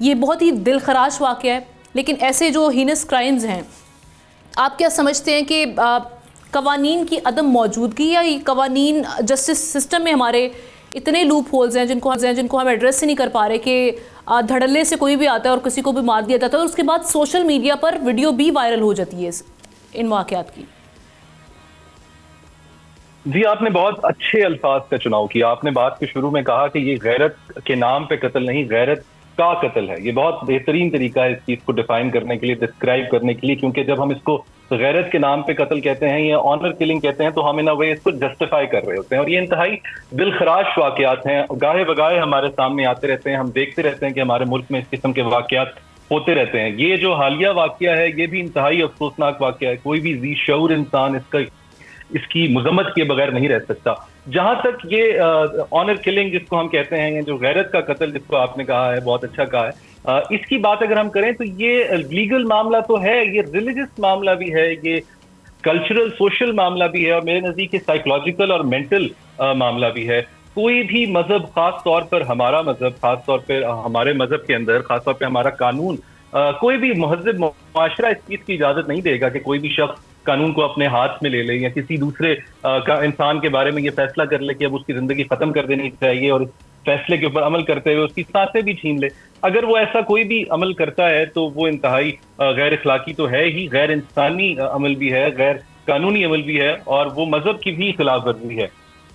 یہ بہت ہی دل خراش واقعہ ہے، لیکن ایسے جو ہینس کرائمز ہیں، آپ کیا سمجھتے ہیں کہ قوانین کی عدم موجودگی یا قوانین جسٹس سسٹم میں ہمارے اتنے لوپ ہولز ہیں جن کو ہم ایڈریس ہی نہیں کر پا رہے کہ دھڑلے سے کوئی بھی آتا ہے اور کسی کو بھی مار دیا جاتا ہے، اور اس کے بعد سوشل میڈیا پر ویڈیو بھی وائرل ہو جاتی ہے ان واقعات کی؟ جی، آپ نے بہت اچھے الفاظ کا چناؤ کیا. آپ نے بات کے شروع میں کہا کہ یہ غیرت کے نام پہ قتل نہیں، غیرت کا قتل ہے. یہ بہت بہترین طریقہ ہے اس چیز کو ڈیفائن کرنے کے لیے، ڈسکرائب کرنے کے لیے، کیونکہ جب ہم اس کو غیرت کے نام پہ قتل کہتے ہیں یا آنر کلنگ کہتے ہیں تو ہم ان اے وے اس کو جسٹیفائی کر رہے ہوتے ہیں. اور یہ انتہائی دل خراش واقعات ہیں، گاہے بگاہے ہمارے سامنے آتے رہتے ہیں. ہم دیکھتے رہتے ہیں کہ ہمارے ملک میں اس قسم کے واقعات ہوتے رہتے ہیں. یہ جو حالیہ واقعہ ہے یہ بھی انتہائی افسوسناک واقعہ ہے. کوئی بھی ذی شعور انسان اس کی مذمت کے بغیر نہیں رہ سکتا. جہاں تک یہ آنر کلنگ جس کو ہم کہتے ہیں، جو غیرت کا قتل جس کو آپ نے کہا ہے، بہت اچھا کہا ہے، اس کی بات اگر ہم کریں تو یہ لیگل معاملہ تو ہے، یہ ریلیجس معاملہ بھی ہے، یہ کلچرل سوشل معاملہ بھی ہے، اور میرے نزدیک یہ سائیکولوجیکل اور مینٹل معاملہ بھی ہے. کوئی بھی مذہب، خاص طور پر ہمارا مذہب، خاص طور پہ ہمارے مذہب کے اندر، خاص طور پہ ہمارا قانون، کوئی بھی مہذب معاشرہ اس چیز کی اجازت نہیں دے گا کہ کوئی بھی شخص قانون کو اپنے ہاتھ میں لے لے یا کسی دوسرے انسان کے بارے میں یہ فیصلہ کر لے کہ اب اس کی زندگی ختم کر دینی چاہیے، اور اس فیصلے کے اوپر عمل کرتے ہوئے اس کی سانسیں بھی چھین لے. اگر وہ ایسا کوئی بھی عمل کرتا ہے تو وہ انتہائی غیر اخلاقی تو ہے ہی، غیر انسانی عمل بھی ہے، غیر قانونی عمل بھی ہے، اور وہ مذہب کی بھی خلاف ورزی ہے.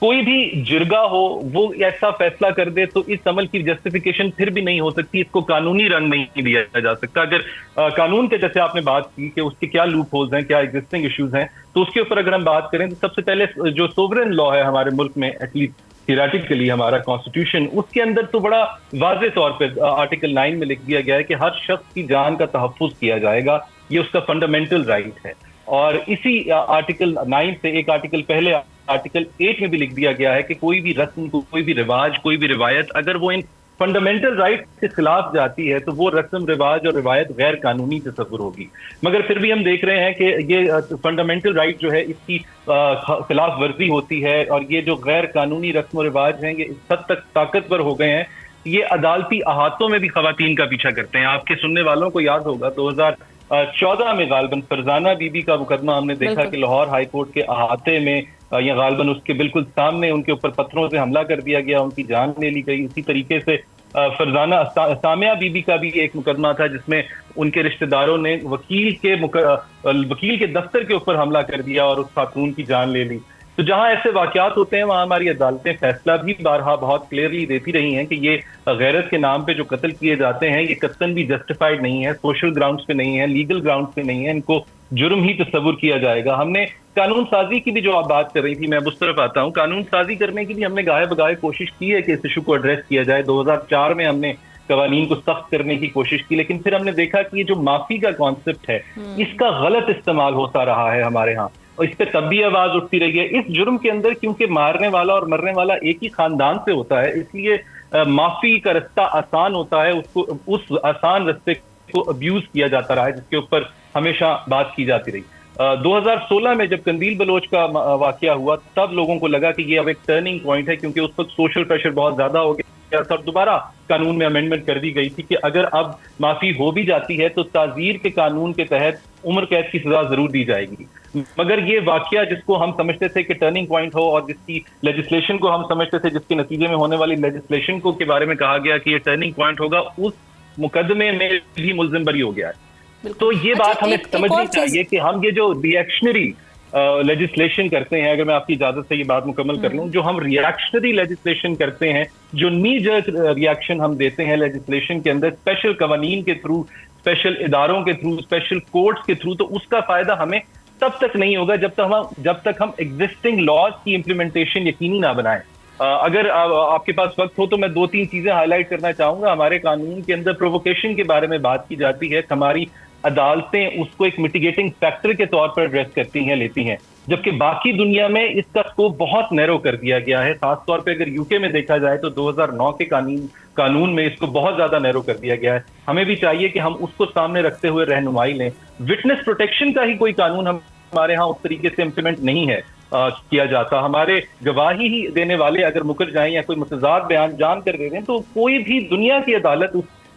کوئی بھی جرگہ ہو وہ ایسا فیصلہ کر دے تو اس عمل کی جسٹیفیکیشن پھر بھی نہیں ہو سکتی، اس کو قانونی رنگ نہیں دیا جا سکتا. اگر قانون کے جیسے آپ نے بات کی کہ اس کے کیا لوپ ہولز ہیں، کیا ایگزسٹنگ ایشوز ہیں، تو اس کے اوپر اگر ہم بات کریں تو سب سے پہلے جو سوورن لا ہے ہمارے ملک میں، ایٹ لیسٹ تھیوریٹیکلی ہمارا کانسٹیٹیوشن، اس کے اندر تو بڑا واضح طور پہ آرٹیکل 9 میں لکھ دیا گیا ہے کہ ہر شخص کی جان کا تحفظ کیا جائے گا، یہ اس کا فنڈامنٹل رائٹ ہے. اور اسی آرٹیکل 9 سے ایک آرٹیکل پہلے آرٹیکل 8 میں بھی لکھ دیا گیا ہے کہ کوئی بھی رسم، کوئی بھی رواج، کوئی بھی روایت اگر وہ ان فنڈامنٹل رائٹ کے خلاف جاتی ہے تو وہ رسم، رواج اور روایت غیر قانونی تصور ہوگی. مگر پھر بھی ہم دیکھ رہے ہیں کہ یہ فنڈامنٹل رائٹ جو ہے اس کی خلاف ورزی ہوتی ہے، اور یہ جو غیر قانونی رسم و رواج ہیں یہ اس حد تک طاقتور ہو گئے ہیں. یہ عدالتی احاطوں میں بھی خواتین کا پیچھا کرتے ہیں. آپ کے سننے والوں کو یاد ہوگا 2014 میں غالباً فرزانہ بی بی کا مقدمہ ہم نے دیکھا کہ لاہور ہائی کورٹ کے احاطے میں یا غالباً اس کے بالکل سامنے ان کے اوپر پتھروں سے حملہ کر دیا گیا، ان کی جان لے لی گئی. اسی طریقے سے فرزانہ سامیہ بی بی کا بھی ایک مقدمہ تھا جس میں ان کے رشتہ داروں نے وکیل کے دفتر کے اوپر حملہ کر دیا اور اس خاتون کی جان لے لی. تو جہاں ایسے واقعات ہوتے ہیں وہاں ہماری عدالتیں فیصلہ بھی بارہا بہت کلیئرلی دیتی رہی ہیں کہ یہ غیرت کے نام پہ جو قتل کیے جاتے ہیں یہ قطعاً بھی جسٹیفائڈ نہیں ہے، سوشل گراؤنڈز پہ نہیں ہے، لیگل گراؤنڈز پہ نہیں ہے، ان کو جرم ہی تصور کیا جائے گا. ہم نے قانون سازی کی بھی جو آپ بات کر رہی تھی، میں اب اس طرف آتا ہوں. قانون سازی کرنے کی بھی ہم نے گاہے بگاہے کوشش کی ہے کہ اس ایشو کو ایڈریس کیا جائے. 2004 میں ہم نے قوانین کو سخت کرنے کی کوشش کی، لیکن پھر ہم نے دیکھا کہ یہ جو معافی کا کانسیپٹ ہے اس کا غلط استعمال ہوتا رہا ہے ہمارے ہاں، اور اس پہ تب بھی آواز اٹھتی رہی ہے. اس جرم کے اندر کیونکہ مارنے والا اور مرنے والا ایک ہی خاندان سے ہوتا ہے، اس لیے معافی کا رستہ آسان ہوتا ہے. اس آسان رستے کو ابیوز کیا جاتا رہا ہے، جس کے اوپر ہمیشہ بات کی جاتی رہی. 2016 میں جب قندیل بلوچ کا واقعہ ہوا تب لوگوں کو لگا کہ یہ اب ایک ٹرننگ پوائنٹ ہے، کیونکہ اس وقت سوشل پریشر بہت زیادہ ہو گیا تھا. دوبارہ قانون میں امینڈمنٹ کر دی گئی تھی کہ اگر اب معافی ہو بھی جاتی ہے تو تعزیر کے قانون کے تحت عمر قید کی سزا ضرور دی جائے گی. مگر یہ واقعہ جس کو ہم سمجھتے تھے کہ ٹرننگ پوائنٹ ہو، اور جس کی لیجسلیشن کو ہم سمجھتے تھے، جس کے نتیجے میں ہونے والی لیجسلیشن کو کے بارے میں کہا گیا کہ یہ ٹرننگ پوائنٹ ہوگا، اس مقدمے میں بھی ملزم بری ہو گیا ہے. تو یہ بات ہمیں سمجھنی چاہیے کہ ہم یہ جو ریئیکشنری لیجسلیشن کرتے ہیں، اگر میں آپ کی اجازت سے یہ بات مکمل کر لوں، جو ہم ریئیکشنری لیجسلیشن کرتے ہیں، جو نی جرک ریئیکشن ہم دیتے ہیں لیجسلیشن کے اندر اسپیشل قوانین کے تھرو، اسپیشل اداروں کے تھرو، اسپیشل کورٹس کے تھرو، تو اس کا فائدہ ہمیں تب تک نہیں ہوگا جب تک ہم ایگزسٹنگ لاز کی امپلیمنٹیشن یقینی نہ بنائیں. اگر آپ کے پاس وقت ہو تو میں 2-3 چیزیں ہائی لائٹ کرنا چاہوں گا. ہمارے قانون کے اندر پرووکیشن کے بارے میں بات کی جاتی ہے. ہماری عدالتیں اس کو ایک میٹیگیٹنگ فیکٹر کے طور پر ایڈریس کرتی ہیں، لیتی ہیں، جبکہ باقی دنیا میں اس کا اسکوپ بہت نیرو کر دیا گیا ہے. خاص طور پہ اگر یو کے میں دیکھا جائے تو 2009 کے قانون میں اس کو بہت زیادہ نیرو کر دیا گیا ہے. ہمیں بھی چاہیے کہ ہم اس کو سامنے رکھتے ہوئے رہنمائی لیں. وٹنس پروٹیکشن کا ہی کوئی قانون ہمارے ہاں اس طریقے سے امپلیمنٹ نہیں ہے کیا جاتا. ہمارے گواہی دینے والے اگر مکر جائیں یا کوئی متضاد بیان جان کر دے دیں تو کوئی بھی دنیا کی عدالت